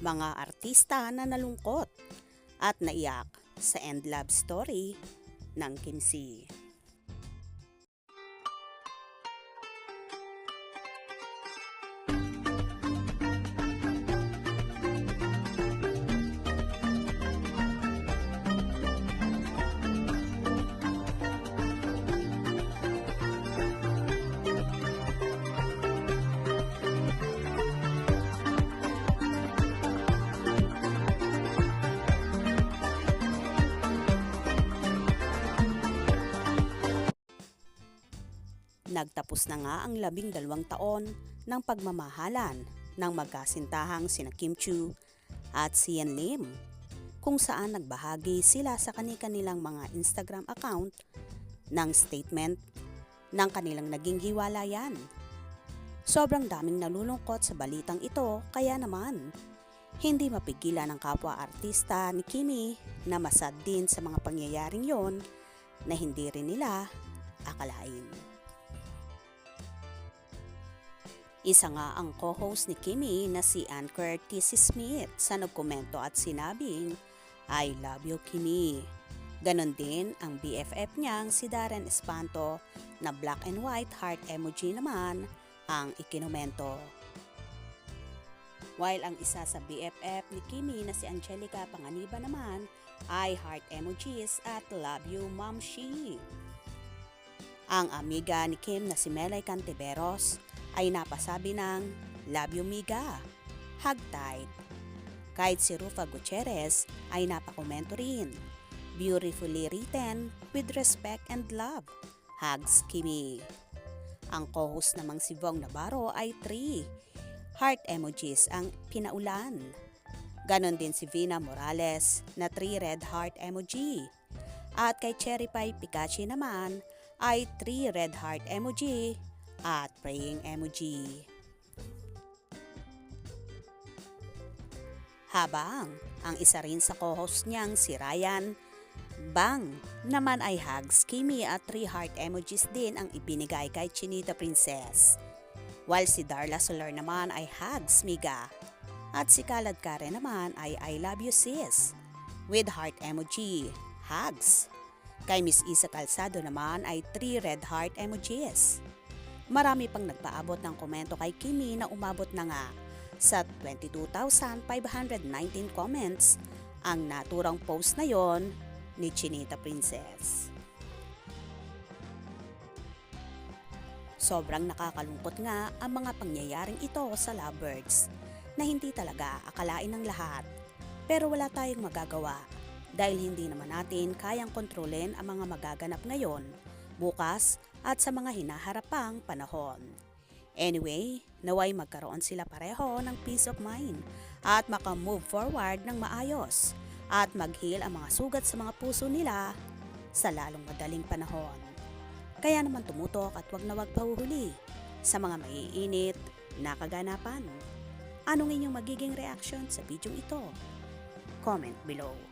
mga artista na nalungkot at naiyak sa end love story ng Kim C. Nagtapos na nga ang 12 taon ng pagmamahalan ng magkasintahang sina Kim Chiu at Sian Lim, kung saan nagbahagi sila sa kanilang mga Instagram account ng statement ng kanilang naging hiwalayan. Sobrang daming nalulungkot sa balitang ito, kaya naman hindi mapigilan ng kapwa artista ni Kimi na masad din sa mga pangyayaring yon na hindi rin nila akalain. Isa nga ang co-host ni Kimi na si Anchor T.C. Smith sa nagkomento at sinabing, "I love you, Kimi." Ganon din ang BFF niyang si Darren Espanto na black and white heart emoji naman ang ikinomento. While ang isa sa BFF ni Kimi na si Angelica Panganiban naman ay heart emojis at love you, Momshi. Ang amiga ni Kim na si Melay Cantiveros ay napasabi ng love you, miga, hug tight. Kahit si Rufa Gutierrez ay napakomento rin, beautifully written with respect and love, hugs, Kimi. Ang co-host namang si Vong Navarro ay 3 heart emojis ang pinaulan. Ganon din si Vina Morales na 3 red heart emoji. At kay Cherry Pie Pikachu naman ay 3 red heart emoji at praying emoji. Habang ang isa rin sa co-host niyang si Ryan Bang naman ay hugs, Kimi at 3 heart emojis din ang ibinigay kay Chinita Princess. While si Darla Solar naman ay hugs, miga. At si Kalad Karen naman ay I love you, sis, with heart emoji, hugs. Kay Miss Isa Calzado naman ay 3 red heart emojis. Marami pang nagpaabot ng komento kay Kimi na umabot na nga sa 22,519 comments ang naturang post na yon ni Chinita Princess. Sobrang nakakalungkot nga ang mga pangyayaring ito sa lovebirds na hindi talaga akalain ng lahat, pero wala tayong magagawa dahil hindi naman natin kayang kontrolin ang mga magaganap ngayon, bukas at sa mga hinaharap pang panahon. Anyway, naway magkaroon sila pareho ng peace of mind at makamove forward ng maayos at mag-heal ang mga sugat sa mga puso nila sa lalong madaling panahon. Kaya naman tumutok at wag na wag pahuhuli sa mga maiinit na kaganapan. Anong inyong magiging reaction sa video ito? Comment below.